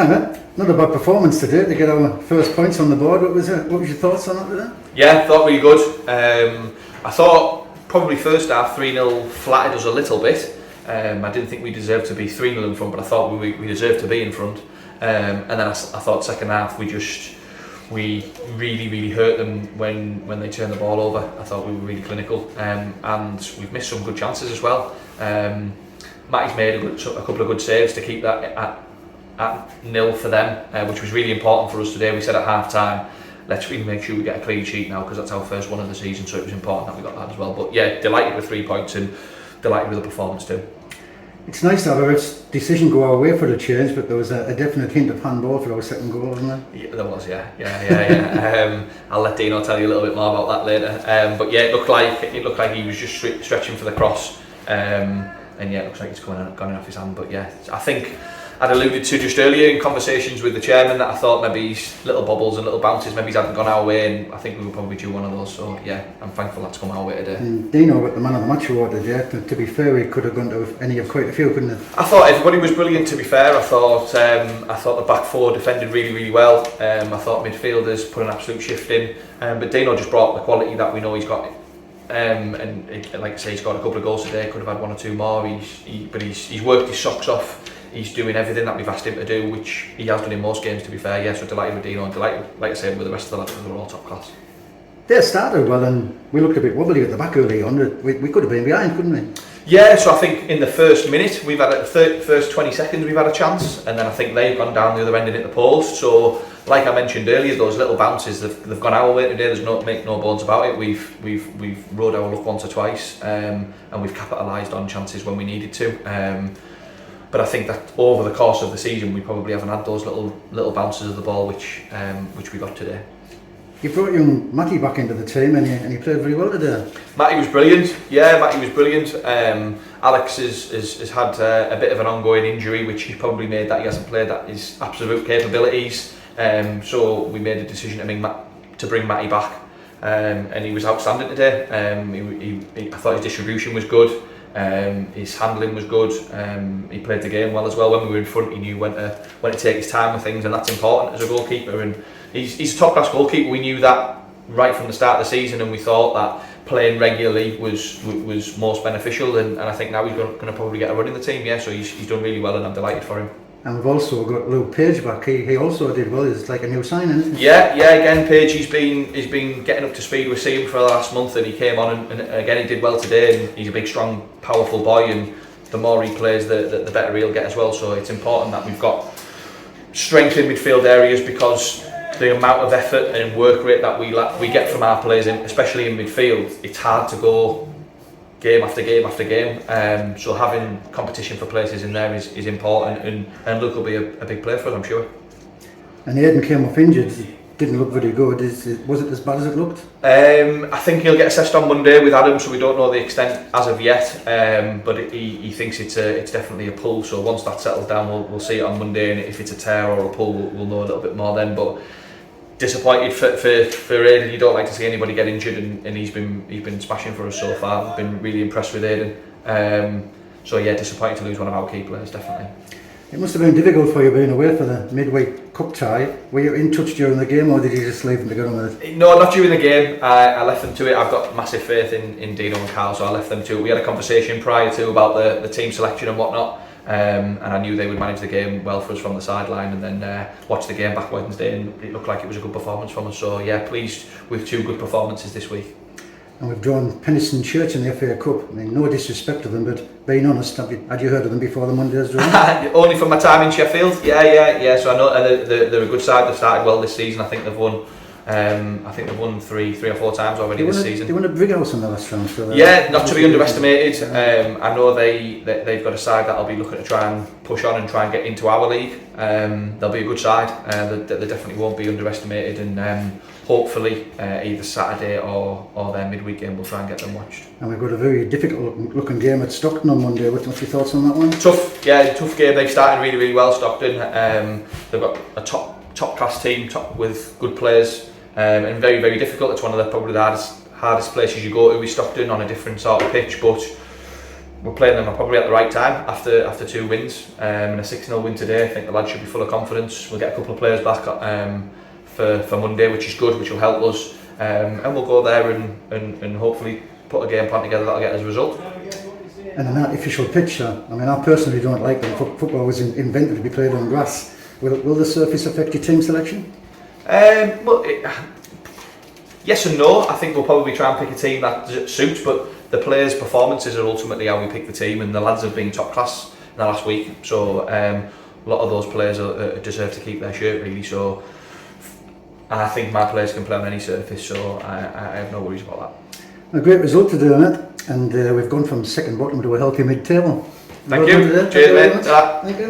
Not a bad performance today to get our first points on the board. What was your thoughts on that today? Yeah, thought really good. I thought probably first half 3-0 flattered us a little bit. I didn't think we deserved to be 3-0 in front, but I thought we deserved to be in front. And then I thought second half we really hurt them when they turned the ball over. I thought we were really clinical, and we've missed some good chances as well. Matty's made a couple of good saves to keep that at 0 for them, which was really important for us today. We said at half time, let's really make sure we get a clean sheet now, because that's our first one of the season, so it was important that we got that as well. But yeah, delighted with 3 points and delighted with the performance too. It's nice to have a decision go our way for the change, but there was a definite hint of handball for our second goal, wasn't there? Yeah, there was, yeah. I'll let Dino tell you a little bit more about that later. But yeah, it looked like he was just stretching for the cross, and yeah, it looks like it's gone off his hand. But yeah, I think I'd alluded to just earlier in conversations with the chairman that I thought maybe little bobbles and little bounces maybe hadn't gone our way, and I think we were probably due one of those. So yeah, I'm thankful that's come our way today. And Dino got the man of the match award today. To be fair, he could have gone to quite a few, couldn't he? I thought everybody was brilliant. To be fair, I thought the back four defended really well. I thought midfielders put an absolute shift in, but Dino just brought the quality that we know he's got. And like I say, he's got a couple of goals today. Could have had 1 or 2 more. He's worked his socks off. He's doing everything that we've asked him to do, which he has done in most games, to be fair. Yeah, so delighted with Dino and delighted, like I said, with the rest of the lads, because they're all top class. They started well, and we looked a bit wobbly at the back early on. We could have been behind, couldn't we? Yeah, so I think in the first minute, we've had first 20 seconds, we've had a chance, and then I think they've gone down the other end and hit the post. So, like I mentioned earlier, those little bounces, they've gone our way today. There's no bones about it. We've rode our luck once or twice, and we've capitalised on chances when we needed to. But I think that over the course of the season, we probably haven't had those little bounces of the ball which we got today. You brought young Matty back into the team, and he played very well today. Matty was brilliant. Yeah, Matty was brilliant. Alex has had a bit of an ongoing injury, which has probably made that he hasn't played at his absolute capabilities. So we made a decision to bring Matty back, and he was outstanding today. I thought his distribution was good. His handling was good. He played the game well as well. When we were in front, he knew when to take his time with things, and that's important as a goalkeeper. And he's a top class goalkeeper. We knew that right from the start of the season, and we thought that playing regularly was most beneficial. And I think now he's going to probably get a run in the team. Yeah, so he's done really well, and I'm delighted for him. And we've also got Luke Page back. He also did well. It's like a new signing, isn't it? Yeah. Again, Page, he's been getting up to speed. We've seen him for the last month, and he came on and again he did well today. And he's a big, strong, powerful boy. And the more he plays, the better he'll get as well. So it's important that we've got strength in midfield areas, because the amount of effort and work rate that we get from our players, especially in midfield, it's hard to go game after game after game. So having competition for places in there is important, and Luke will be a big player for us, I'm sure. And Aidan came off injured. Didn't look very good. Was it as bad as it looked? I think he'll get assessed on Monday with Adam, so we don't know the extent as of yet. But he thinks it's definitely a pull. So once that settles down, we'll see it on Monday, and if it's a tear or a pull, we'll know a little bit more then. But disappointed for Aidan. You don't like to see anybody get injured, and he's been smashing for us so far. I've been really impressed with Aidan. So yeah, disappointed to lose one of our key players, definitely. It must have been difficult for you being away for the midweek cup tie. Were you in touch during the game, or did you just leave them to get on with it? No, not during the game. I left them to it. I've got massive faith in Dino and Carl, so I left them to it. We had a conversation prior to about the team selection and whatnot. And I knew they would manage the game well for us from the sideline, and then watched the game back Wednesday, and it looked like it was a good performance from us. So yeah, pleased with 2 good performances this week. And we've drawn Penistone Church in the FA Cup. I mean, no disrespect to them, but being honest, had you heard of them before the Monday's draw? Only from my time in Sheffield. Yeah. So I know they're a good side. They've started well this season. I think they've won. They've won three or four times already this season. They won a big house in the last round. So yeah, not to be underestimated. I know they've got a side that'll be looking to try and push on and try and get into our league. They'll be a good side. They definitely won't be underestimated, and hopefully either Saturday or their midweek game we'll try and get them watched. And we've got a very difficult looking game at Stockton on Monday. What's your thoughts on that one? Tough game. They've started really well, Stockton. They've got a top class team, with good players. And very, very difficult. It's one of probably the hardest places you go to with Stockton, on a different sort of pitch, but we're playing them probably at the right time after 2 wins and a 6-0 win today. I think the lads should be full of confidence. We'll get a couple of players back for Monday, which is good, which will help us, and we'll go there and hopefully put a game plan together that'll get us a result. And an artificial pitch, I mean, I personally don't like them. Football was invented to be played on grass. Will the surface affect your team selection? Well, yes and no. I think we'll probably try and pick a team that suits, but the players' performances are ultimately how we pick the team, and the lads have been top class in the last week, so a lot of those players deserve to keep their shirt really. So I think my players can play on any surface, so I have no worries about that. A great result today, mate, and we've gone from second bottom to a healthy mid-table. Thank you. Cheers, mate. Thank you.